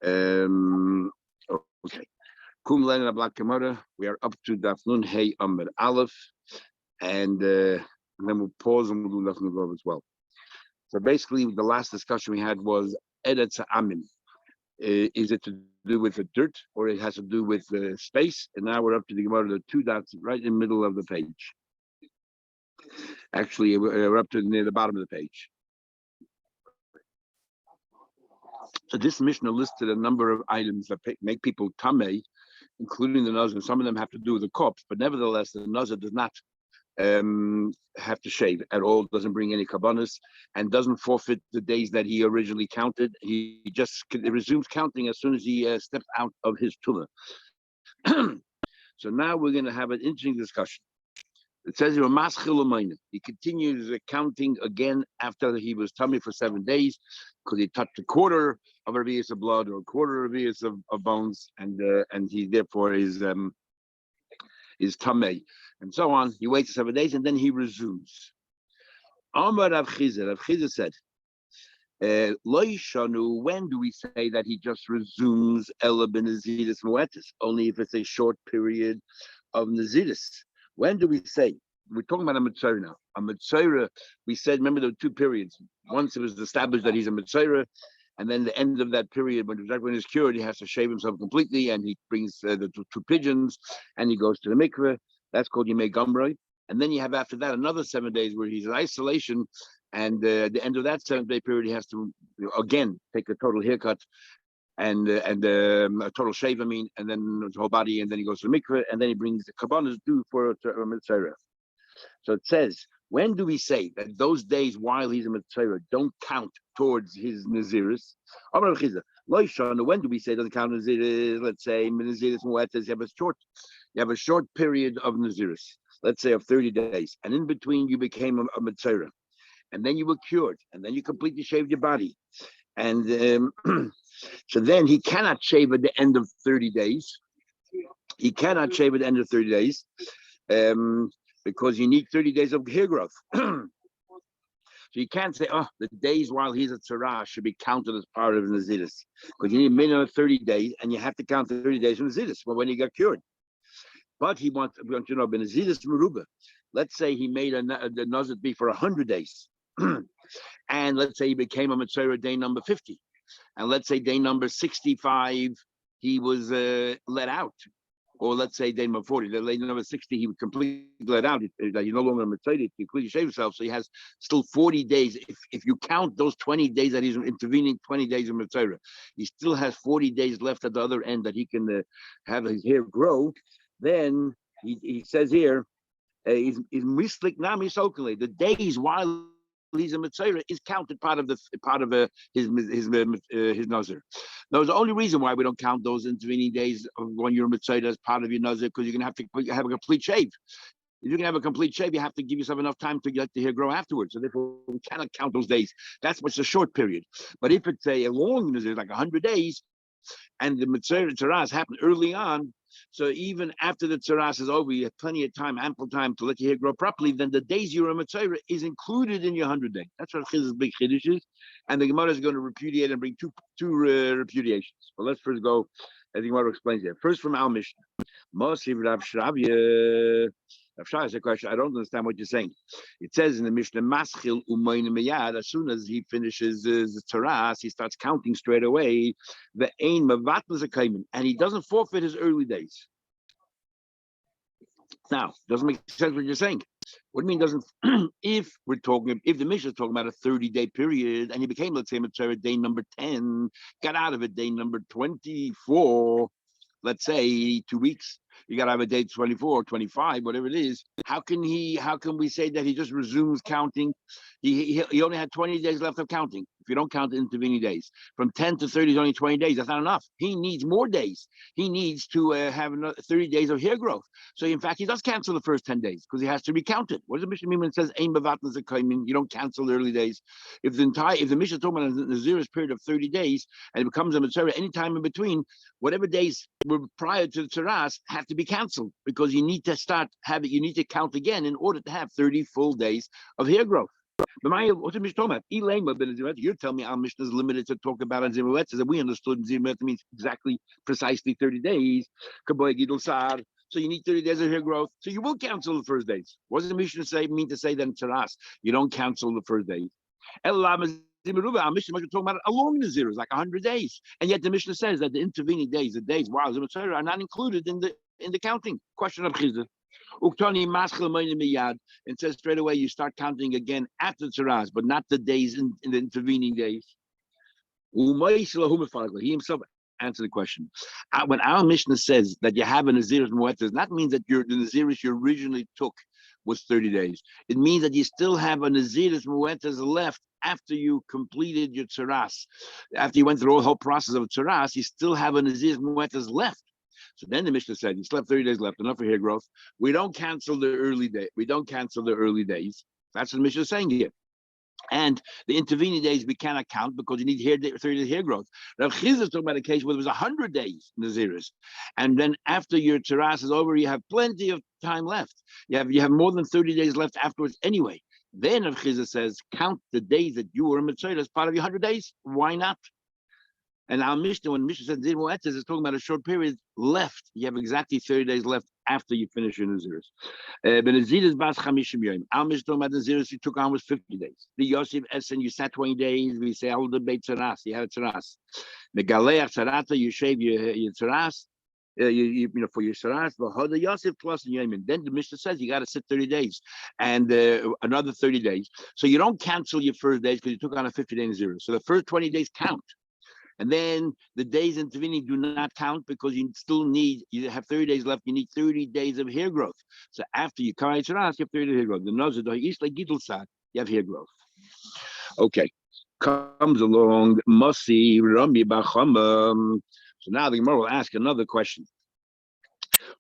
Okay. Kum Len Black Gemara. We are up to Daf Nun Hey Amr Aleph, and then we'll pause and we'll do Daf Nun Vav as well. So basically, the last discussion we had was Eretz Amin. Is it to do with the dirt or it has to do with the space? And now we're up to the Gemara, the two dots right in the middle of the page. Actually, we're up to near the bottom of the page. So this Mishnah listed a number of items that make people tamei, including the nazir. Some of them have to do with the corpse, but nevertheless, the nazir does not have to shave at all, doesn't bring any kabbanas, and doesn't forfeit the days that he originally counted. He just resumes counting as soon as he steps out of his tumah. So now we're going to have an interesting discussion. It says here, he continues counting again after he was tummy for 7 days, because he touched a quarter of a revius of blood or a quarter of a revius of bones, and he therefore is tamei, and so on. He waits 7 days and then he resumes. Amar Rav Chizah said, Lo yishanu, when do we say that he just resumes ela b'naziris muetis? Only if it's a short period of naziris. When do we say? We're talking about a mitzvah now. A mitzvah, we said, remember there were 2 periods. Once it was established that he's a mitzvah, and then the end of that period, when he's cured, he has to shave himself completely, and he brings the two pigeons, and he goes to the mikveh. That's called Yimei Gamrei. And then you have after that another 7 days where he's in isolation, and at the end of that 7-day period, he has to again take a total haircut and a total shave, and then his whole body, and then he goes to the mikveh, and then he brings the kabbanas due for a mitzvah. So it says, when do we say that those days while he's a mitzvah don't count towards his naziris? When do we say it doesn't count naziris? Let's say naziris muetas, you have a short period of naziris, let's say of 30 days, and in between you became a mitzvah, and then you were cured, and then you completely shaved your body, and so then he cannot shave at the end of 30 days. He cannot shave at the end of 30 days because you need 30 days of hair growth. So you can't say, the days while he's at Tzara should be counted as part of Naziris, because you need a minimum of 30 days, and you have to count 30 days from Naziris when he got cured. But we want to know, Naziris Meruba, let's say he made the Nazir be for 100 days. And let's say he became a Mitzvah day number 50. And let's say day number 65, he was let out. Or let's say day number 40, the day number 60, he would completely let out. He's no longer a Mitzvah, he completely shaved himself. So he has still 40 days. If you count those 20 days that he's intervening, 20 days of Mitzvah, he still has 40 days left at the other end that he can have his hair grow. Then he says here, he's mislik nami sokale. The days while he's a mitzvah is counted part of his nazir. Now, the only reason why we don't count those intervening days of when you're a mitzvah as part of your nazir, because you're gonna have to have a complete shave. If you can have a complete shave, you have to give yourself enough time to get the hair grow afterwards. So therefore, we cannot count those days. That's what's a short period. But if it's a long nazir, like 100 days, and the mitzvah tzaras happened early on, so even after the tzaras is over, you have plenty of time, ample time to let your hair grow properly, then the days you're a mitzvah is included in your 100 days. That's what Chiz's big chiddush is. And the Gemara is going to repudiate and bring two repudiations. Well, let's first go, as the Gemara explains here. First from Al Mishnah. Mosiv Rav Shravya. Rav Shravya has a question. I don't understand what you're saying. It says in the Mishnah, Maschil umayne meyad, as soon as he finishes the tzaras, he starts counting straight away. The ein mevatlas a kaimen, and he doesn't forfeit his early days. Now, doesn't make sense what you're saying. What do you mean doesn't? If the Mishnah is talking about a 30-day period, and he became, let's say, mitzvah day number 10, got out of it day number 24, let's say 2 weeks, you got to have a day 24, 25, whatever it is. How can we say that he just resumes counting? He only had 20 days left of counting. If you don't count the intervening days, from 10 to 30 is only 20 days. That's not enough. He needs more days. He needs to have another 30 days of hair growth. So in fact, he does cancel the first 10 days because he has to be counted. What does the Mishnah mean when it says "Ein bevatlas hakaimin"? You don't cancel the early days. If the Mishnah is talking about a Nazir's period of 30 days and it becomes a mitzvah any time in between, whatever days were prior to the tzaras have to be canceled because you need to count again in order to have 30 full days of hair growth. But what's the Mishnah talking about? You're telling me our Mishnah is limited to talk about on Zimuetzes, and we understood Zimuetzes means exactly, precisely 30 days. So you need 30 days of hair growth. So you will cancel the first days. What does the Mishnah mean to say then Taras? You don't cancel the first days. Our Mishnah talking about along the zeros, like 100 days. And yet the Mishnah says that the intervening days, the days while Zimuetzes are not included in the counting. Question of Chizah. It says straight away you start counting again after Tzaraz, but not the days in the intervening days. He himself answered the question. When our Mishnah says that you have a Nazirus Muetzes, that means that the Nazirus you originally took was 30 days. It means that you still have a Nazirus Muetzes left after you completed your Tzaraz. After you went through the whole process of Tzaraz, you still have a Nazirus Muetzes left. So then the Mishnah said, you still have 30 days left, enough for hair growth. We don't cancel the early day. We don't cancel the early days. That's what the Mishnah is saying here. And the intervening days we cannot count because you need 30 days hair growth. Rav Chizah is talking about a case where there was 100 days in the Naziris. And then after your Tzaras is over, you have plenty of time left. You have more than 30 days left afterwards anyway. Then Rav Chizah says, count the days that you were in Mitzvah as part of your 100 days. Why not? And our Mishnah, when Mishnah says Zir is talking about a short period left. You have exactly 30 days left after you finish your Naziris. But Naziris bas chamishim yom. Our Mishnah talking about the Naziris you took on was 50 days. The Yosef Essen, you sat 20 days. We say, hold the beit tzaras. You had a tzaras. The Galeach tzarata, you shave your tzaras. You know, for your tzaras. But the Yosef plus Yemen. Then the Mishnah says you got to sit 30 days and another 30 days. So you don't cancel your first days because you took on a 50-day Naziris. So the first 20 days count. And then the days intervening do not count because you have 30 days left. You need 30 days of hair growth. So after you come out, you have 30 days of hair growth. The Nazir Daf, you have hair growth. Okay. Comes along, Masi Rami Bachama. So now the Gemara will ask another question.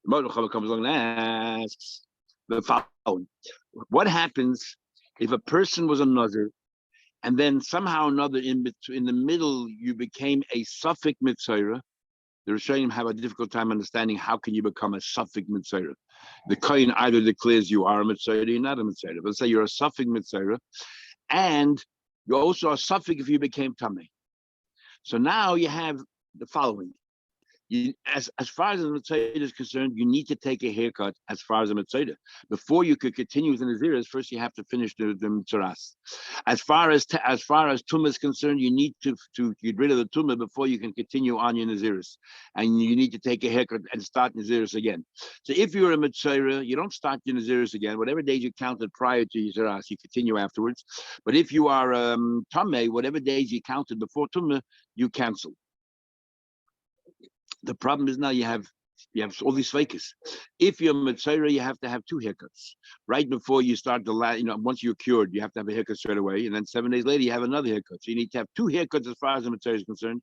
The Gemara comes along and asks the following. What happens if a person was a Nazir and then somehow or another in the middle you became a Suffolk Mitzvah? The Rishonim have a difficult time understanding how can you become a Suffolk Mitzvah. The Kohen either declares you are a Mitzvah or you're not a Mitzvah. But say you're a Suffolk Mitzvah, and you're also a Suffolk if you became Tameh. So now you have the following. As far as the Mitzvah is concerned, you need to take a haircut as far as the Mitzvah. Before you could continue with the Naziris, first you have to finish the Tzaras. As far as Tumah is concerned, you need to get rid of the Tumah before you can continue on your Naziris. And you need to take a haircut and start Naziris again. So if you're a Mitzvah, you don't start your Naziris again. Whatever days you counted prior to your Tzaras, you continue afterwards. But if you are Tameh, whatever days you counted before Tumah, you cancel. The problem is now you have all these fakers. If you're Mitzvah, you have to have two haircuts. Right before you start once you're cured, you have to have a haircut straight away. And then 7 days later, you have another haircut. So you need to have two haircuts as far as the Mitzvah is concerned.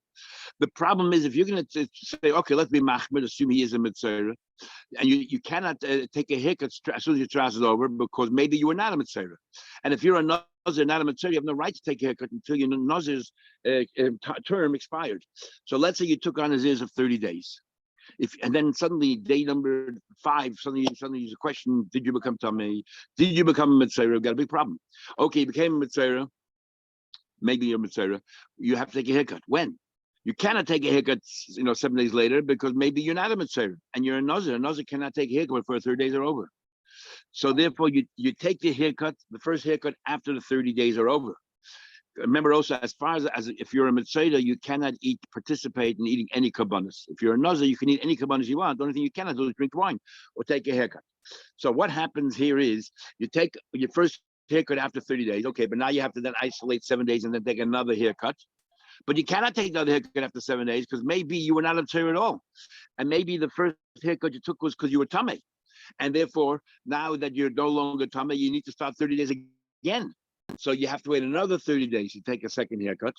The problem is if you're going to say, okay, let's be Mahmud, assume he is a Mitzvah, and you cannot take a haircut as soon as your Tzaras is over because maybe you were not a Mitzvah. And if you're a Nazir, not a Mitzvah, you have no right to take a haircut until your Nazir's term expired. So let's say you took on Nazirs of 30 days. And then suddenly day number 5, suddenly there's a question, did you become Tameh? Did you become a Mitzvah? You've got a big problem. Okay, you became a Mitzvah, maybe you're a Mitzvah, you have to take a haircut. When? You cannot take a haircut, 7 days later because maybe you're not a Mitzvah and you're a Nazir. A Nazir cannot take a haircut before 30 days are over. So therefore, you take the haircut, the first haircut after the 30 days are over. Remember also, as far as if you're a Mitzvah, you cannot participate in eating any kabbanis. If you're a Nazir, you can eat any kabbanis you want. The only thing you cannot do is drink wine or take a haircut. So what happens here is you take your first haircut after 30 days. Okay, but now you have to then isolate 7 days and then take another haircut. But you cannot take another haircut after 7 days because maybe you were not a Mitzvah at all. And maybe the first haircut you took was because you were Tameh. And therefore, now that you're no longer Tameh, you need to start 30 days again. So you have to wait another 30 days to take a second haircut.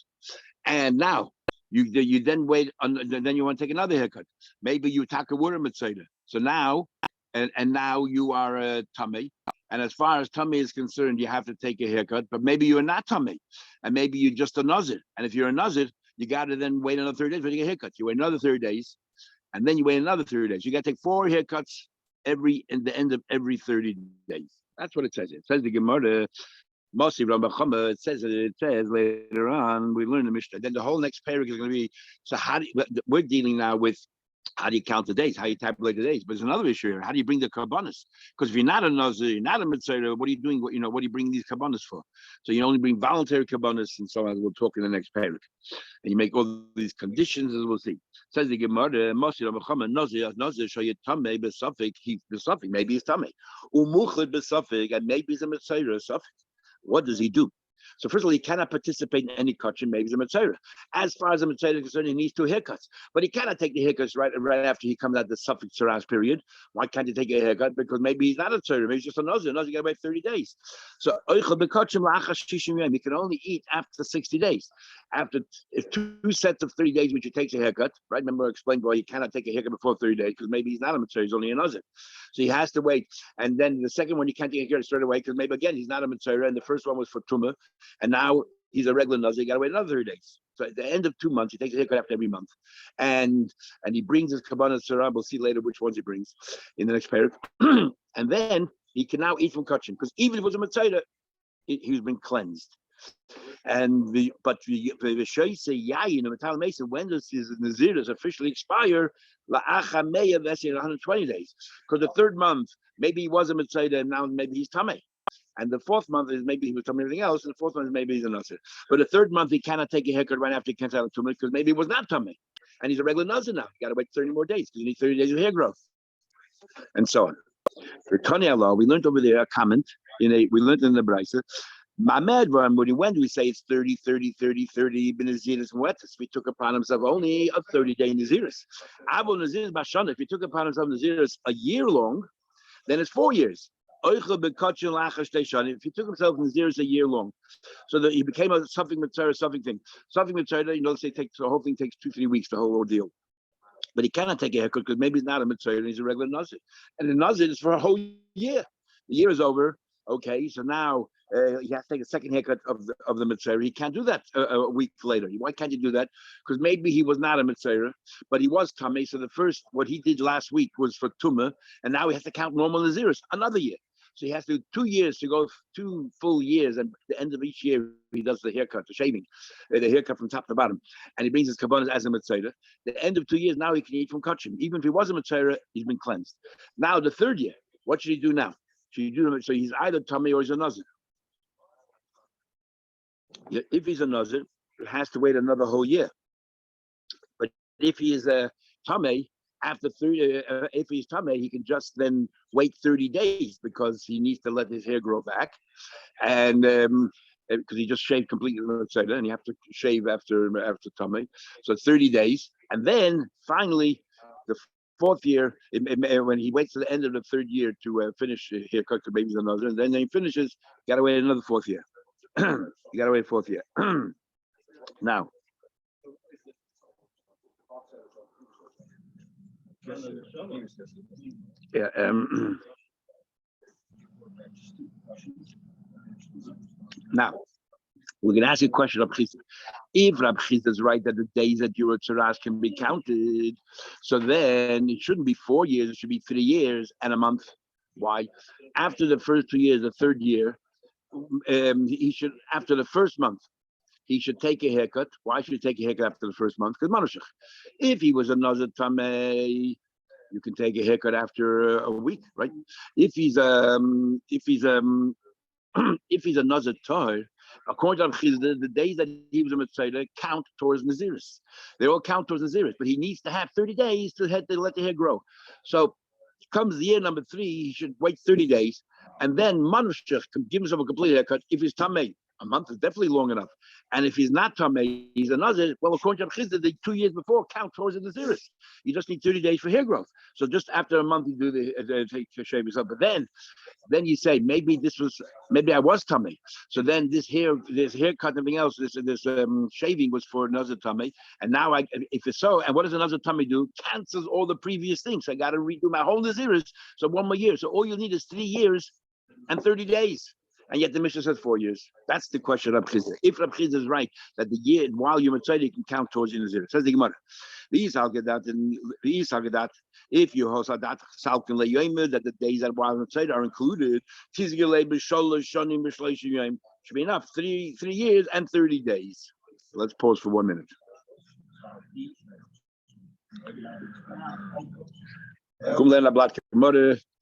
And now you then wait, then you want to take another haircut. Maybe you takawura mitzvah. So now, and now you are a Tameh. And as far as Tameh is concerned, you have to take a haircut. But maybe you're not Tameh. And maybe you're just a Nazir. And if you're a Nazir, you got to then wait another 30 days to take a haircut. You wait another 30 days. And then you wait another 30 days. You got to take 4 haircuts in the end of every 30 days. That's what it says. It says the Gemara, It says later on, we learn the Mishnah. Then the whole next paragraph is going to be, so we're dealing now with how do you count the days, how you tabulate the days. But there's another issue here. How do you bring the kabbanis? Because if you're not a Nazir, you're not a Mitzvah, what are you doing? What are you bringing these kabbanis for? So you only bring voluntary kabbanis and so on, as we'll talk in the next paragraph. And you make all these conditions, as we'll see. Says the Gemara, Nazir shayit tamei besafik, he besafik, maybe he's tamei. Umuchad besafik, and maybe he's a Mitzvah safik. What does he do? So first of all, he cannot participate in any kachim, maybe he's a Mitzvah. As far as the Mitzvah is concerned, he needs 2 haircuts. But he cannot take the haircuts right after he comes out the Suffolk Saras period. Why can't he take a haircut? Because maybe he's not a Tzara, maybe he's just a Nazir. Nazir got to wait 30 days. So he can only eat after 60 days. After 2 sets of 30 days, which he takes a haircut, right? Remember I explained why he cannot take a haircut before 30 days, because maybe he's not a Mitzvah, he's only a Nazir. So he has to wait. And then the second one, you can't take a haircut straight away, because maybe again, he's not a Mitzvah, and the first one was for Tumah. And now he's a regular Nazir, you got to wait another 30 days. So at the end of 2 months, he takes a haircut after every month. And he brings his Kabbalah Sarah. We'll see later which ones he brings in the next paragraph. And then he can now eat from Kachim, because even if it was a Mitzvah, he's been cleansed. And the Shoyse Yayin, the Metal Mason, when does his Naziris officially expire? 120 days. Because the 3rd month, maybe he was a Mitzvah, and now maybe he's Tameh. And the 4th month is maybe he was telling everything else, and the 4th month is maybe he's a Nazir. But the 3rd month he cannot take a haircut right after he comes out of Tumah, because maybe he was not Tameh. And he's a regular Nazir now. You got to wait 30 more days, because you need 30 days of hair growth. And so on. For Tani Allah, we learned over there a comment, we learned in the Braisa, Mamed, when do we say it's 30, 30, 30, 30, Naziris and Wetas? We took upon himself only a 30-day Naziris. Abu Naziris Bashana, if he took upon himself Naziris a year long, then it's 4 years. If he took himself Naziris a year long, so that he became a something Mitzvah, something thing. Something Mitzvah, let's say the whole thing takes 2-3 weeks, the whole ordeal. But he cannot take a haircut because maybe he's not a Mitzvah and he's a regular Nazir. And the Nazir is for a whole year. The year is over. Okay, so now he has to take a second haircut of the Mitzvah. He can't do that a week later. Why can't you do that? Because maybe he was not a Mitzvah, but he was Tameh. So what he did last week was for Tumah, and now he has to count normal Naziris another year. So he has to do 2 years to go 2 full years, and at the end of each year he does the haircut, the shaving, the haircut from top to bottom, and he brings his kabbalah as a mitzvah. The end of 2 years, now he can eat from kachim. Even if he was a mitzvah, he's been cleansed. Now the 3rd year, what should he do now? Should he do so? He's either tamei or he's a nazir. If he's a nazir, he has to wait another whole year. But if he is a tamei, after 30, if he's tamei, he can just then wait 30 days because he needs to let his hair grow back, and because he just shaved completely, and you have to shave after tamei, so it's 30 days, and then finally the 4th year, when he waits to the end of the 3rd year to finish haircut, because maybe he's another, and then he finishes, you got to wait another 4th year. You got to wait 4th year. Now. Yeah. Now, we're going to ask you a question of Chizah. If Rab Chizah is right that the days that you're a Tzaras can be counted, so then it shouldn't be 4 years, it should be 3 years and a month. Why? After the first 2 years, the 3rd year, he should, after the 1st month, he should take a haircut. Why should he take a haircut after the 1st month? Because Manushach. If he was a Nazir Tamei, you can take a haircut after a week, right? If he's if he's a Nazir Tahir, according to Chizah, the days that he was a Mitzvah count towards Naziris. They all count towards Naziris, but he needs to have 30 days to let the hair grow. So comes the year number 3, he should wait 30 days, and then Manushach can give himself a complete haircut. If he's Tamei, a month is definitely long enough. And if he's not Tamei, he's a Nazir, well, according to Chizah, the 2 years before count towards the Naziris. You just need 30 days for hair growth. So just after a month, you do the shave yourself. But then you say, maybe I was Tamei. So then this haircut and everything else, this shaving was for Nazir Tamei. And now if it's so, and what does a Nazir Tamei do? Cancels all the previous things. I got to redo my whole Naziris. So 1 more year. So all you need is 3 years and 30 days. And yet the Mishnah says 4 years. That's the question of Rab Chizah. If Rab Chizah is right, that the year while you're Mitzvah, you can count towards your Nazir. Says the Gemara. If you hosadat salkin leyomer, that the days that while Mitzvah are included, Should be enough. 3 years and 30 days. Let's pause for 1 minute.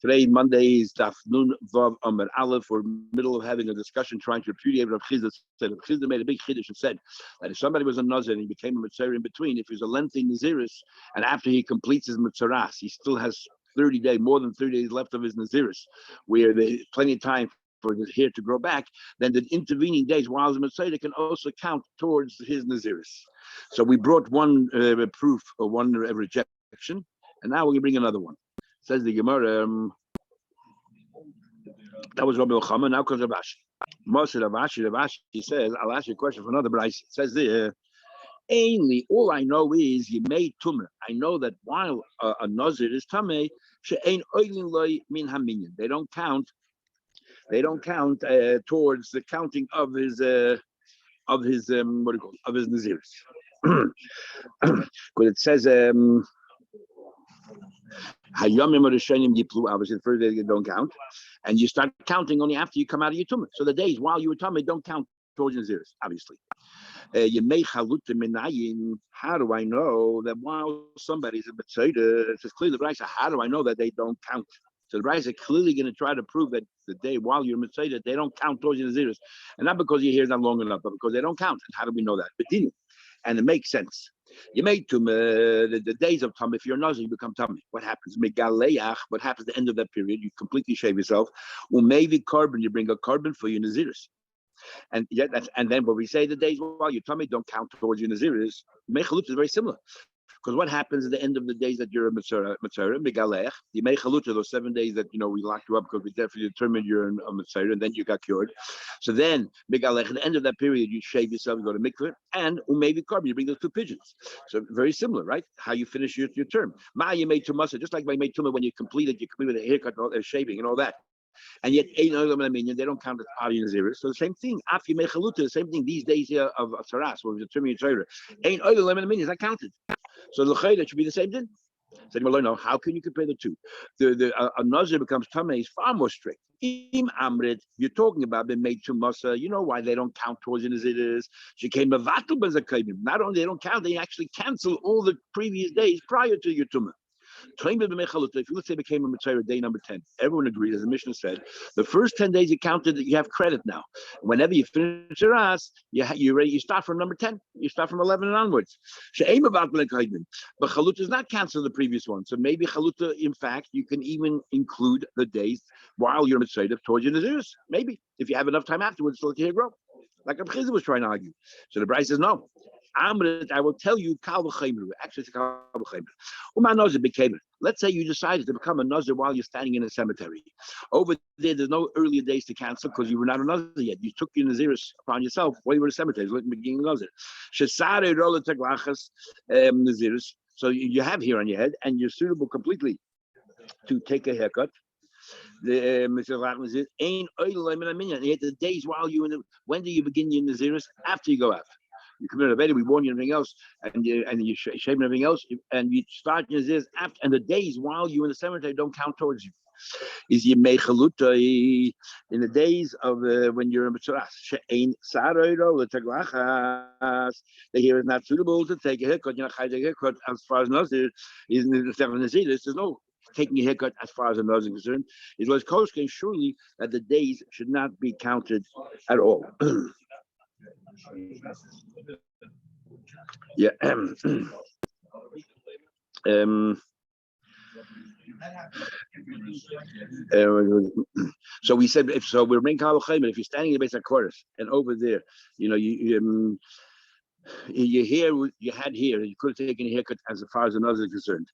Today, Monday, is Daf Nun Vav Amar Aleph. We're in the middle of having a discussion trying to repudiate Rav Chizda said. Rav Chizda made a big chiddush and said that if somebody was a Nazir and he became a Mitzvah in between, if he was a lengthy Naziris, and after he completes his Mitzvahs, he still has 30 days, more than 30 days left of his Naziris, where there's plenty of time for his hair to grow back, then the intervening days while he's a Mitzvah can also count towards his Naziris. So we brought one proof or one rejection, and now we're going to bring another one. Says the Gemara, that was Rabbi Elchama, now comes Rav Ashi. Rav Ashi says, I'll ask you a question for another, but it says there, ainly, all I know is you made tumah. I know that while a Nazir is tameh, she'ein oilin loy min haminyan. They don't count towards the counting of his what do you call it, of his Naziris. Because it says Hayomim or Rishonim Yiplu, obviously the first day you don't count, and you start counting only after you come out of your tumah. So the days while you were tumah don't count towards your Naziris, obviously. You may chaluta minayin. How do I know that while somebody's a B'tzayda, it says clearly the Brisa, how do I know that they don't count? So the Brisa are clearly going to try to prove that the day while you're B'tzayda, they don't count towards your Naziris. And not because your hair is not long enough, but because they don't count. And how do we know that? And it makes sense. You made the days of Tumah. If you're Nazir, you become Tumah. What happens? Megaleach. What happens at the end of that period? You completely shave yourself. Maybe carbon. You bring a carbon for your Naziris. And then what we say the days while your tummy don't count towards your Naziris. Mechalut is very similar. Because what happens at the end of the days that you're a Mitzvah, Megalech, you make chaluta, those 7 days that, we locked you up because we definitely determined you're a Mitzvah, and then you got cured. So then, Megalech, at the end of that period, you shave yourself, you go to mikveh, and maybe carbon, you bring those 2 pigeons. So very similar, right? How you finish your term. You made tumasa, just like I made tumah when you completed a haircut, shaving, and all that. And yet, they don't count as part of your Naziris. So the same thing, after you make chaluta, the same thing these days here of Saras, where we determine your Torah, ain't oil lemon is not counted. So the L'chayda should be the same thing. So no, how can you compare the two? A Nazir becomes Tameh is far more strict. Im Amrit, you're talking about being made to Masa. You know why they don't count towards your Naziris? She came Mavatul Bezakayim. Not only they don't count, they actually cancel all the previous days prior to your Tumah. If you let's say became a Mitzvah day number 10, everyone agrees, as the Mishnah said, the first 10 days you counted, you have credit now. Whenever you finish your ass, you start from number 10, you start from 11 and onwards. But Chaluta is not canceled the previous one. So maybe Chaluta, in fact, you can even include the days while you're Mitzvah towards your Naziris. Maybe, if you have enough time afterwards to let your hair grow. Like Rav Chizda was trying to argue. So the Bride says, no. I will tell you, Kal v'chaymer. Actually, it's Kal v'chaymer. Uma Nazir became it. Let's say you decided to become a Nazir while you're standing in a cemetery. Over there's no earlier days to cancel because you were not a Nazir yet. You took your Naziris upon yourself while you were in a cemetery. It's like being a Nazir. Shesare rola taglachas Naziris. So you have hair on your head and you're suitable completely to take a haircut. The Mr. ain't oil lemon a minyan. The days while when do you begin your Naziris? After you go out. You come in a bed, we warn you everything else, and you shave everything else, and you start your Naziris after, and the days while you're in the cemetery don't count towards you. Is you make chaluta in the days of when you're in Mitzvah. She'ein saroiro l'taglachas. The hair is not suitable to take a haircut. You're not going to take a haircut as far as Nazir is in the Naziris. There's no taking a haircut as far as the Nazir is concerned. It was kosher surely that the days should not be counted at all. Yeah. So we said we're making Kal v'chaymer. If you're standing in the base of chorus and over there, your hair, you had hair, you could have taken a haircut as far as another is concerned.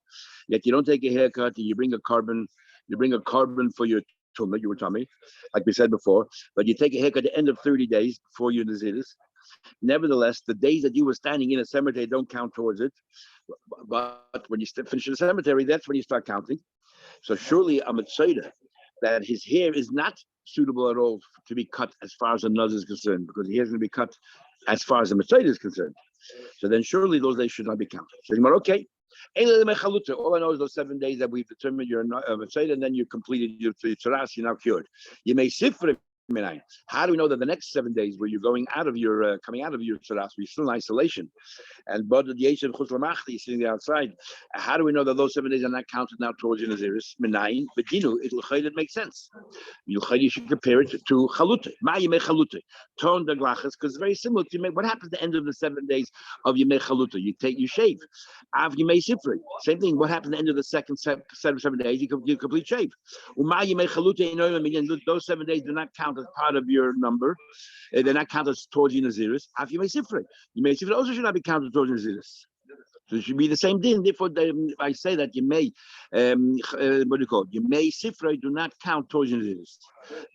Yet you don't take a haircut and you bring a carbon for your tumah, your tummy, like we said before. But you take a haircut at the end of 30 days before your Naziris. Nevertheless, the days that you were standing in a cemetery don't count towards it. But when you finish in the cemetery, that's when you start counting. So surely a Mitzvah that his hair is not suitable at all to be cut as far as the Nazir is concerned, because the hair is going to be cut as far as the Mitzvah is concerned. So then surely those days should not be counted. So you're okay. All I know is those 7 days that we've determined you're a Mitzvah, and then you completed your Tzaras, you're now cured. You may sifra How do we know that the next 7 days where you're going out of your coming out of your tzaras, you're still in isolation, and but the Yeshiv Chutz Lamachti is sitting outside? How do we know that those 7 days are not counted now towards your Naziris? Menayin, but it makes sense. You should compare it to Chalute. Ma'yimei Chalute. Turn the glachas, because it's very similar to what happens at the end of the 7 days of Yemei Chalute. You shave. Av Yemei Sifrei. Same thing. What happens at the end of the second set of 7 days? You complete shave. Ma'yimei Chalute. Those 7 days do not count as part of your number. They're not counted towards your Naziris. Av Yemei Sifrei. Yemei Sifrei also should not be counted towards your Naziris. So it should be the same thing. Therefore, I say that you may, what do you call it? You may sifrei do not count towards this.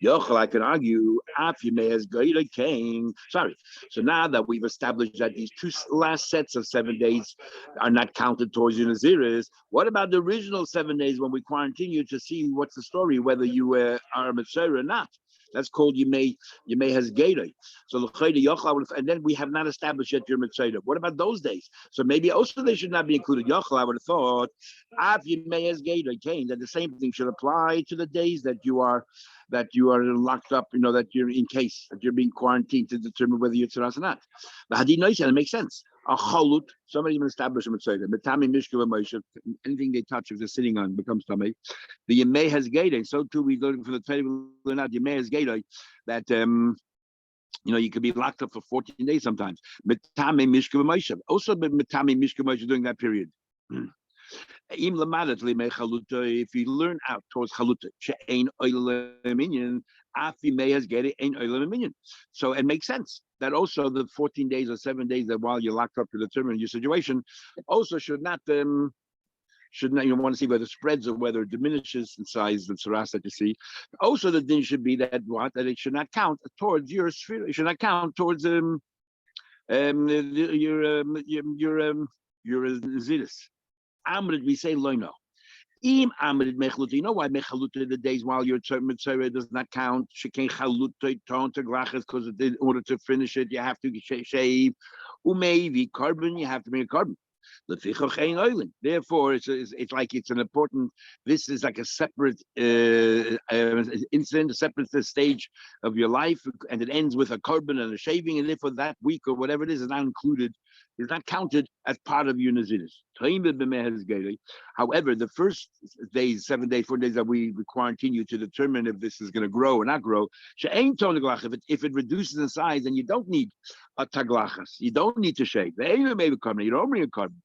Yochel, I can argue, af you may as goyla king. Sorry. So now that we've established that these two last sets of 7 days are not counted towards your Naziris, what about the original 7 days when we quarantine you to see what's the story, whether you are a Mitzvah or not? That's called you may has gated. So and then we have not established yet your mitzvah. What about those days? So maybe also they should not be included. Yochel, I would have thought, you may has gated, that the same thing should apply to the days that you are locked up. That you're in case that you're being quarantined to determine whether you're tzaras or not. The hadith knows it makes sense. A chalut, somebody even established a mitzvah. Metami mishka v'moshe, anything they touch if they're sitting on becomes tamei. The yemei has gated. So too we learn from the Torah. We learn out yemei has gated that you could be locked up for 14 days sometimes. Metami mishka v'moshe. Also, metami mishka v'moshe during that period. If you learn out towards chaluta, she'ein oil minyan, afi may has get it ain't oil minyan. So it makes sense that also the 14 days or 7 days that while you're locked up to determine your situation, also should not you want to see whether it spreads or whether it diminishes in size the tzaras that you see. Also, the din should be that it should not count towards your sphere. It should not count towards your zidus. Amrit, we say loino. Im amrit mechaluta. You know why mechaluta the days while your mitzvah does not count? Shekain chaluta ton to glachas because in order to finish it you have to shave. Umeivi carbon, you have to make a carbon. Therefore, it's like it's an important. This is like a separate incident, a separate stage of your life, and it ends with a carbon and a shaving, and therefore that week or whatever it is not included. Is not counted as part of your Nazirus. However, the first days, 7 days, 4 days that we quarantine you to determine if this is going to grow or not grow, if it reduces in size, then you don't need a taglachas. You don't need to shave. You don't bring a carbon.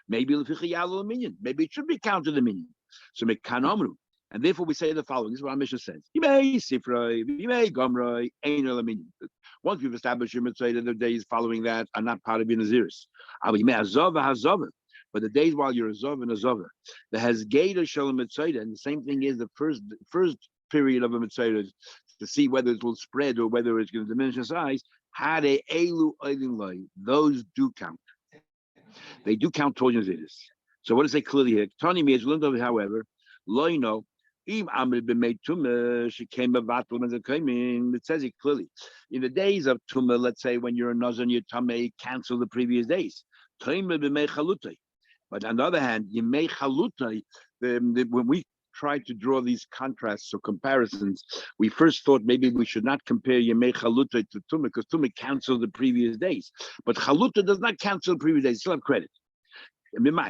Maybe it should be counted a minion. So mekanomru. And therefore we say the following. This is what our Mishnah says. Once we've established your mitzvah, the days following that are not part of your Naziris. But the days while you're a zov and a zova, the hasgeda shalom mitzvah, and the same thing is the first period of a mitzvah to see whether it will spread or whether it's going to diminish in size. Those do count. They do count towards Naziris. So what does it say clearly here? Tani me however, loino. It says it clearly. In the days of Tumah, let's say when you're a Nazir and you're Tamei, cancel the previous days. But on the other hand, Yemei Chalutai, when we tried to draw these contrasts or comparisons, we first thought maybe we should not compare Yemei Chalutai to Tumah because Tumah canceled the previous days. But Chalutai does not cancel the previous days, you still have credit.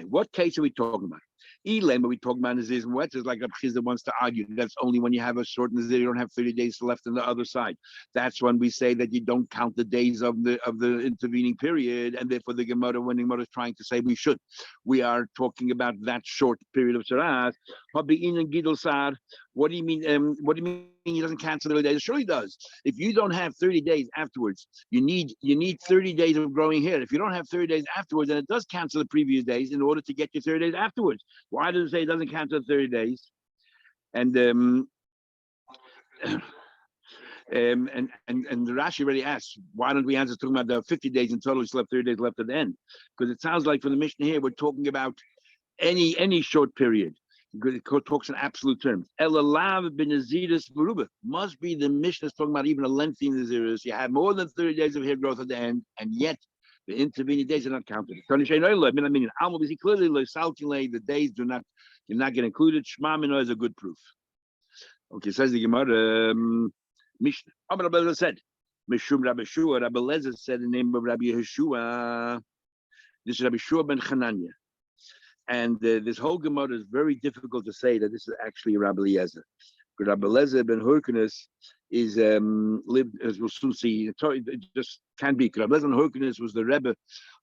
What case are we talking about? Elam, what we talk about is what is like a Chiz that wants to argue that's only when you have a short Nazir, you don't have 30 days left on the other side. That's when we say that you don't count the days of the intervening period, and therefore the Gemara, when the Gemara is trying to say we should, we are talking about that short period of Sharat. What do you mean? What do you mean he doesn't cancel the days? Sure he does. If you don't have 30 days afterwards, you need 30 days of growing hair. If you don't have 30 days afterwards, then it does cancel the previous days in order to get your 30 days afterwards. Why does it say it doesn't cancel 30 days? And the Rashi already asks, why don't we answer talking about the 50 days in total? We still have 30 days left at the end, because it sounds like from the Mishnah here we're talking about any short period. It talks in absolute terms. Elalav bin Naziris Baruba must be the Mishnah is talking about even a lengthy Naziris. You have more than 30 days of hair growth at the end, and yet the intervening days are not counted. Clearly, the days do not, you're not getting included. Shema Mino is a good proof. Okay, says the Gemara. Mishnah. Rabbi Lezer said, Mishum Rabbi Shua. Rabbi Lezer said the name of Rabbi Yeshua. This is Rabbi Shua ben Chananya. And this whole Gemara is very difficult to say that this is actually Rabbi Eliezer. Because Rabbi Eliezer ben Hyrcanus is lived, as we'll soon see, it just can't be. Rabbi Eliezer ben Hyrcanus was the Rebbe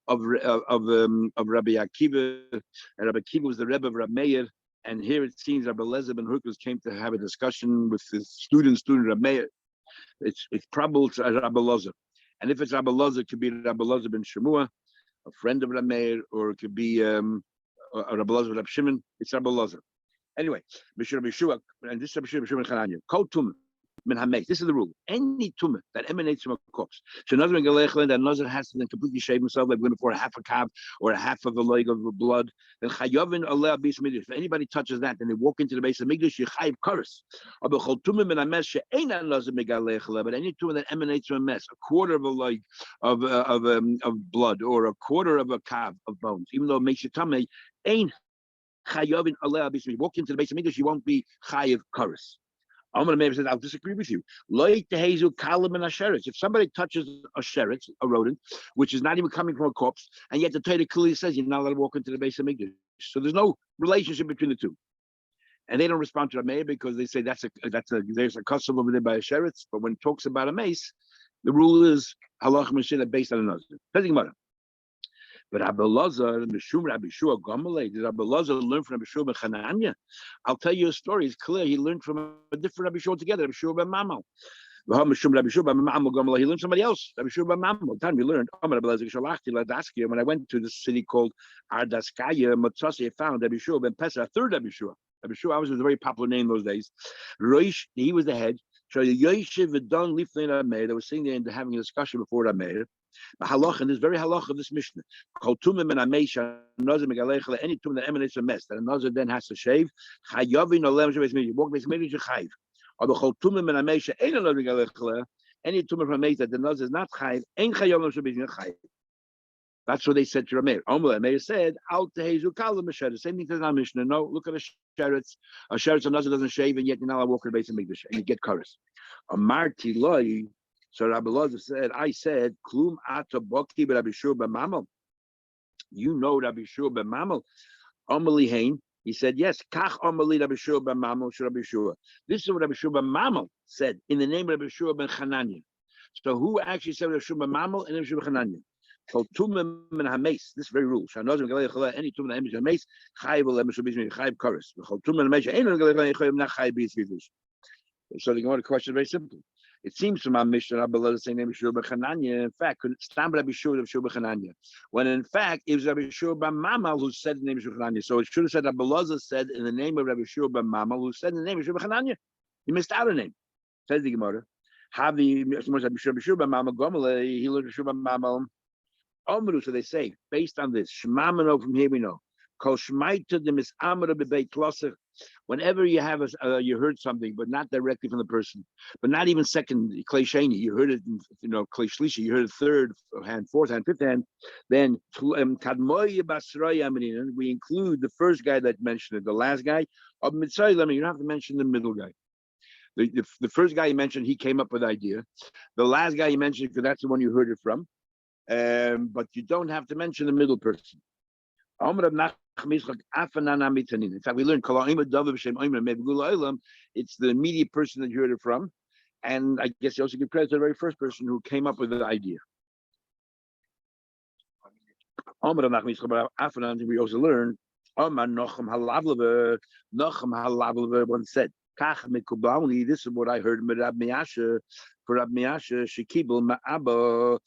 of Rabbi Akiva, and Rabbi Akiva was the Rebbe of Rabbi Meir. And here it seems Rabbi Eliezer ben Hyrcanus came to have a discussion with his student Rabbi Meir. It's probable it's Rabbi Eliezer. And if it's Rabbi Eliezer, it could be Rabbi Eliezer ben Shemua, a friend of Rabbi Meir, or it could be Rabbi Eliezer ben Rabbi Shimon. It's Rabbi Eliezer. Anyway, Rabbi Shua, and this is Rabbi Shimon Chananya. Kol tumah min hameis. This is the rule. Any tumah that emanates from a corpse, so Nazir that Nazir has to then completely shave himself, like before a half a kav or a half of a leg of blood. Then chayavin aleh b'is mikdash. If anybody touches that, then they walk into the base of mikdash. You chayiv kares. But chol tumah min hameis she'eina Nazir megalech. But any tumah that emanates from a mess, a quarter of a leg of blood or a quarter of a kav of bones, even though it makes you tummy, ain't Chayavin aleh b'is. You walk into the base of mikdash, you won't be chayiv kares. Amar Meir says, I'll disagree with you. If somebody touches a sheretz, a rodent, which is not even coming from a corpse, and yet the Torah clearly says you're not allowed to walk into the base of mikdash. So there's no relationship between the two. And they don't respond to Meir because they say there's a custom over there by a sheretz. But when it talks about a mace, the rule is halach meshina based on another. But Rabbi Elazar, Mishum Rabbi Shua Gamalei, did Rabbi Elazar learn from Rabbi Shua ben Chananya? I'll tell you a story. It's clear he learned from a different Rabbi Shua together, Rabbi Shua ben Mamal. He learned somebody else, Rabbi Shua ben Mamal. Time we learned, when I went to this city called Ardaskaya, Matsasi, I found Rabbi Shua ben Pesach, third Rabbi Shua. Rabbi Shua was a very popular name those days. Roish, he was the head. So Yoshev V'Don Lifnei Rameir, they were sitting there and having a discussion before Rameir. Halach, and this very halach of this Mishnah. Any tumah that emanates from mess that a nazir then has to shave. You walk base maybe you chayiv. Any tumah from mess that the nazir is not chayiv, ain't chayiv. That's what they said to Rameir. Rameir said, "Out the hezu kalam sheretz." Same thing as our Mishnah. No, look at a sheretz. A sheretz, a nazir doesn't shave, and yet you're not allowed to walk in the base of mikdash, and you get kares. A marti loy. So Rabbi Elazar said, I said, Klum ata bokti Rabbi Shua ben Mamal. You know Rabbi Shua ben Mamal. Amali Hain. He said, yes, Kach Amali Rabbi Shua ben Mamal, Rabbi Shua. This is what Rabbi Shua ben Mamal said in the name of Rabbi Shua ben Chananya. So who actually said Rabbi Shua ben Mamal and Rabbi Shua ben Chananya? So tumah min hameis, this very rule. Any tumah that emanates from hameis, chayiv le'emesubizmi, chayiv kares. Tumah hameis, ain't not chayiv b'yitzvidush. So the Gemara question is very simple. It seems from our Mishnah, Rabbi Elazar saying Rabbi Shua ben Chananya, in fact, could stand Rabbi Shua ben Chananya, when in fact it was Rabbi Shua ben Mamal who said the name of Chananya. So it should have said Rabbi Elazar said in the name of Rabbi Shua ben Mamal who said in the name of Shua ben Chananya. He missed out a name. Says the Gemara. Rabbi Shua ben Mamal Gomele, he learned Shua ben Mamal. So they say, based on this, Shemamano from here we know. Whenever you have you heard something, but not directly from the person, but not even second Klei Sheni, you heard it, Klei Shlishi, you heard it third hand, fourth hand, fifth hand, then we include the first guy that mentioned it, the last guy. You don't have to mention the middle guy. The first guy you mentioned, he came up with the idea. The last guy you mentioned, because that's the one you heard it from. But you don't have to mention the middle person. In fact, we learned it's the immediate person that you heard it from, and I guess you also give credit to the very first person who came up with the idea. We also learned once said, this is what I heard for Rab Miasha Shekibel Ma'aba,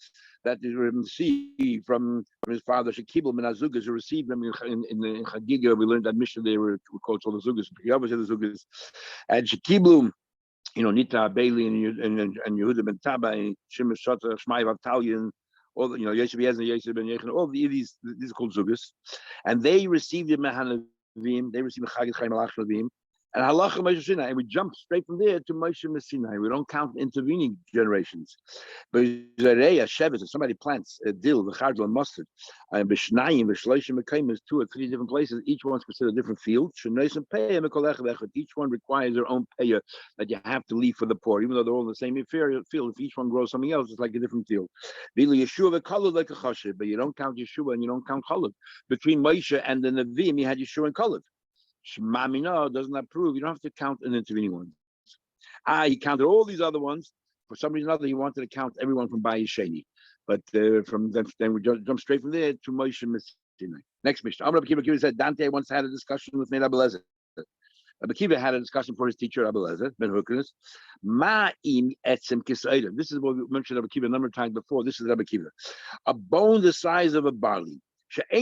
that is received from his father Shekibel Menazugas, who received them in Chagiga. We learned that Mishnah they were called all the Zugas, the Zugas, and Shekibel, Nita Bailey and Yehuda Ben Taba and Shimon Shota Shmai Vatalion, all the Yeshiv Yezen, Yeshiv Ben Yechon, all these are called Zugas, and they received the Mehanavim, they received Chagit Chaim Alach Navim. And halacha Moshe Sinai, and we jump straight from there to Moshe Sinai. We don't count intervening generations. But if somebody plants a dill, the chardal and mustard, and b'shnayim, b'shloishim mekayim, 2 or 3 different places. Each one's considered a different field. Each one requires their own payah that you have to leave for the poor, even though they're all in the same inferior field. If each one grows something else, it's like a different field. But you don't count Yeshua and you don't count Chalav. Between Moshe and the Nevi'im, you had Yeshua and Chalav. Shmamina doesn't approve. You don't have to count an intervening one. He counted all these other ones. For some reason or other, he wanted to count everyone from Bayi Sheni. But from then we jump straight from there to Moshe Sinai. Next Mishnah. Rabbi Kiva said Dante once had a discussion with Rabbi Lezer. Rabbi Kiva had a discussion for his teacher Rabbi Lezer Ben Hukanis. Ma'im etzem kisayim. This is what we mentioned Rabbi Kiva a number of times before. This is Rabbi Kiva. A bone the size of a barley. We said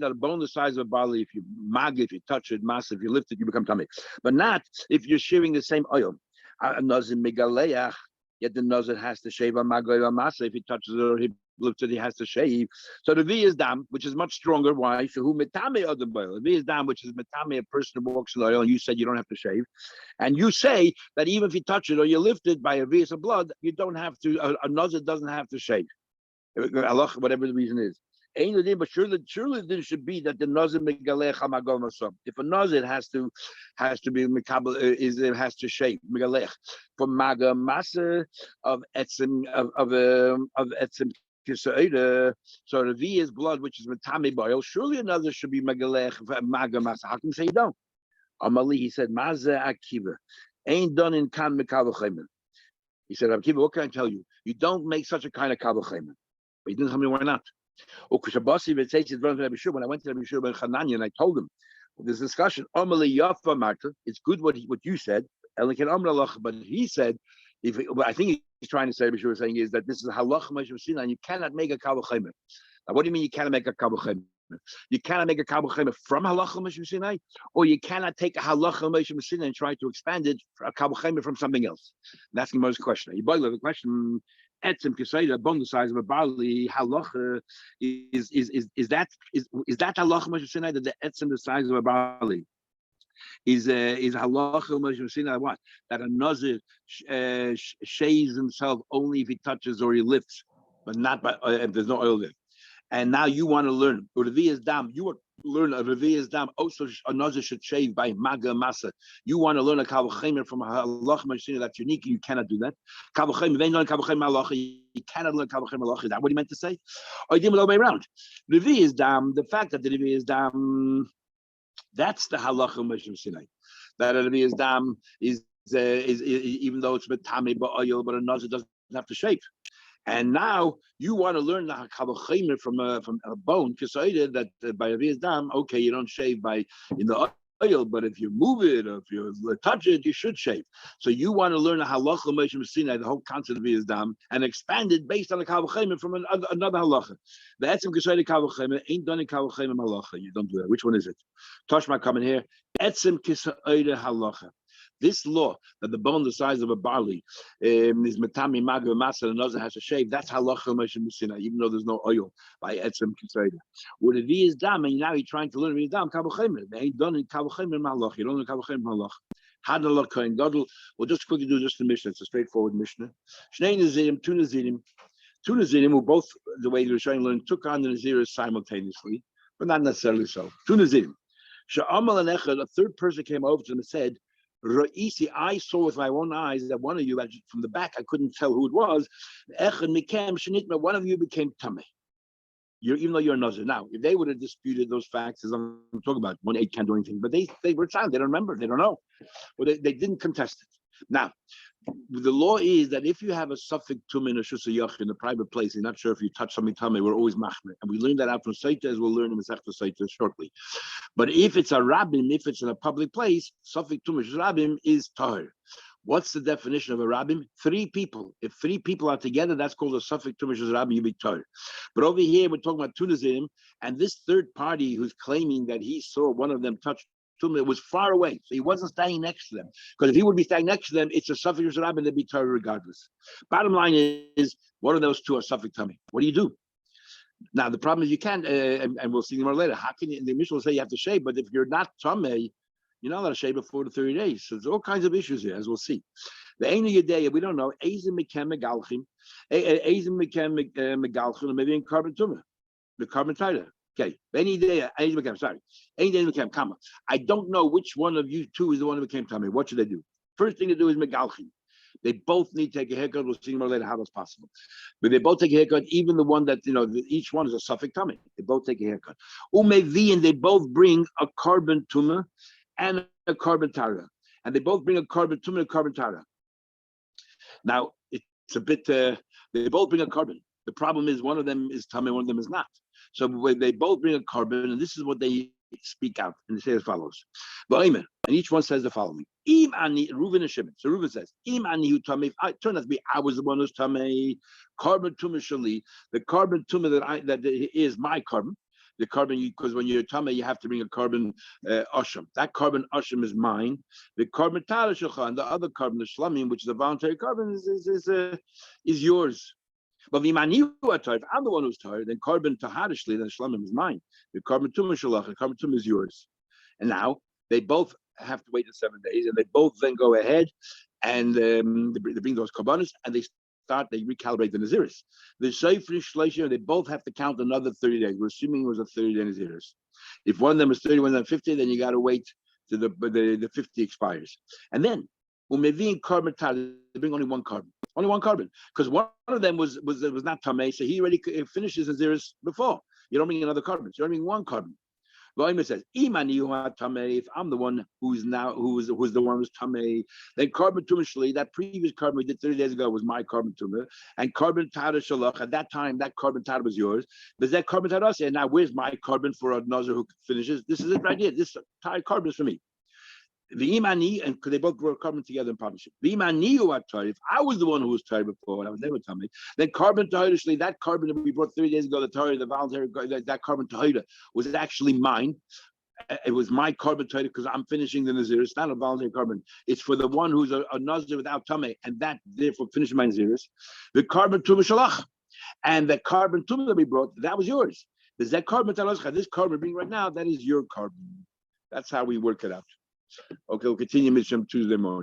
that a bone the size of a barley, if you mag it, if you touch it, massive, if you lift it, you become tummy. But not if you're sharing the same oil. Yet the Nazir has to shave on magoy masa. If he touches it or he lifts it, he has to shave. So the V is dam, which is much stronger. Why? Who metame other boil. The V is dam, which is metame, a person who walks in oil. And you said you don't have to shave, and you say that even if you touch it or you lift it by a V of blood, you don't have to. A Nazir doesn't have to shave. Allah, whatever the reason is. But surely there should be that the Nazir megalech hamagol masam. If a Nazir has to be mikabel, has to shave megalech for maga masa of etzim of etzim kisaida. So the V is blood, which is metame boil. Surely another should be megalech maga masa. How can you say you don't? Amali, he said maza akiva ain't done in kan mikabel chayman. He said, Akiva, what can I tell you? You don't make such a kind of kabel chayman. But he didn't tell me why not. When I went to Rabbi Shua ben Chananya and I told him this discussion, it's good what you said, but he said, what I think he's trying to say, Rabbi Shua is saying, is that this is a halacha Moshe Sinai, and you cannot make a kabel chayman. Now, what do you mean you cannot make a kabel chayman? You cannot make a kabel chayman from halacha Moshe Sinai, or you cannot take a halacha Moshe Sinai and try to expand it for a kabel chayman from something else. And that's the most question. You boil the question. Etzem kisayda, bone the size of a barley. Halacha is that halacha Moshe Sinai, that the etzem the size of a barley is halacha Moshe Sinai what? That a Nazir shaves himself only if he touches or he lifts, but not by if there's no oil there. And now you want to learn Revi'as dam. You want to learn a Revi'as dam. Also, a Nazir should shave by maga masa. You want to learn a kabel chaymer from a halacha Moshe Sinai that's unique. You cannot do that. Kabel chaymer, then learn kabel chaymer halacha. You cannot learn kabel chaymer halacha. Is that what he meant to say? Or he did it all the way around. Revi'as dam. The fact that the Revi'as dam, that's the halacha Moshe Sinai. That a Revi'as dam is even though it's metame oil, but a Nazir doesn't have to shave. And now you want to learn the kabel chaymer from a bone, kisaida, that by a Revi'as dam, okay, you don't shave by in the oil, but if you move it or if you touch it, you should shave. So you want to learn the halacha Moshe Sinai, the whole concept of Revi'as dam, and expand it based on the kabel chaymer from another halacha. The etzem kisaida kabel chaymer ain't done in kabel chaymer halacha. You don't do that. Which one is it? Toshma coming here. Etzem kisaida halacha. This law that the bone the size of a barley is metami maga masa, and another has to shave. That's halacha Moshe Sinai, even though there's no oil by etzem kisayda. With a Revi'as dam, and now you're trying to learn Revi'as dam kabel chaymer. They ain't done in kabel chaymer malach. You don't learn kabel chaymer malach. Hadalach kohen gadol. We'll just quickly do just the Mishnah. It's a straightforward Mishnah. Shnei nazirim, two nazirim, who both the way they were showing learn took on the naziris simultaneously, but not necessarily so. Two nazirim. Sha'amal and echad, a third person came over to them and said, Ra'isi, I saw with my own eyes that one of you, from the back, I couldn't tell who it was. One of you became tummy. Even though you're a Nazir. Now, if they would have disputed those facts, as I'm talking about, 1-8 can't do anything, but they were silent. They don't remember. They don't know. Well, they didn't contest it. Now, the law is that if you have a suffix tum in a shusayach in a private place, you're not sure if you touch something tummy, we're always machmer. And we learned that out from Saita, as we'll learn in Masechta Saita shortly. But if it's a rabbim, if it's in a public place, suffix tum rabbim is tahir. What's the definition of a rabbim? 3 people. If 3 people are together, that's called a suffix tum rabbim, you be tahir. But over here, we're talking about tunazim, and this third party who's claiming that he saw one of them touch it was far away, so he wasn't standing next to them. Because if he would be standing next to them, it's a suffix rabbin, they'd be Torah regardless. Bottom line is, one of those two are suffix tummy. What do you do? Now the problem is you can't, and we'll see more later. How can you? The Mishnah will say you have to shave, but if you're not tamei, you're not allowed to shave before the 30 days. So there's all kinds of issues here, as we'll see. The Ein Yedei, we don't know. Eizim mekem megalchim, Eizim mekem megalchim, maybe in carbon tumor, the carbon titer. Okay, Ein Yedei, Eizim mekem. Sorry, Ein Yedei mekem. Comma. I don't know which one of you two is the one who became tamei. What should they do? First thing to do is megalchim. They both need to take a haircut. We'll see more later how that's possible. But they both take a haircut, even the one that, each one is a suffix tummy. They both take a haircut. Umevi, and they both bring a carbon tumor and a carbon tara. And they both bring a carbon tumor and a carbon tara. Now, it's a bit, they both bring a carbon. The problem is one of them is tummy, one of them is not. So when they both bring a carbon, and this is what they speak out, and they say as follows. And each one says the following. Im ani Reuven and Shimon. So Reuven says, Im ani hu tamei. If I turn out to be, I was the one who's tamei. Carbon tumor shali. The carbon tumor that is my carbon. The carbon, because when you're tamei, you have to bring a carbon asham. That carbon asham is mine. The carbon tara shalcha, and the other carbon, the shlamim, which is a voluntary carbon, is yours. But if I'm the one who's tired, then carbon taharishli, then shlamim is mine. The carbon tumor shalach, the carbon tumor is yours. And now they both have to wait the 7 days, and they both then go ahead and they bring those karbanos, and they recalibrate the naziris. The shayfri shleishim, they both have to count another 30 days. We're assuming it was a 30-day naziris. If one of them is 30, one of them 50, then you got to wait till the 50 expires. And then carbon tar, they bring only one carbon, because one of them was not tamei, so he already finishes naziris before. You don't bring another carbon, so you only bring one carbon. V'omer says, if I'm the one who's the one who's tamei, then carbon tumor shali, that previous carbon we did 30 days ago was my carbon tumor, and carbon tada shalach, at that time that carbon tada was yours. Does that carbon tada say, now where's my carbon for a nazir who finishes? This is it right here. This entire carbon is for me. The imani, and because they both grow carbon together in partnership. The imani, if I was the one who was tired before, and I was never tamei, then carbon tahira, that carbon that we brought 30 days ago, the voluntary, that carbon tahira was actually mine. It was my carbon tahira because I'm finishing the nazir. It's not a voluntary carbon. It's for the one who's a nazir without tamei, and that therefore finishes my naziris. The carbon tumah shalach, and the carbon tumah that we brought, that was yours. There's that carbon tahira, this carbon we're bringing right now, that is your carbon. That's how we work it out. Okay, we'll continue Mishram Tuesday morning.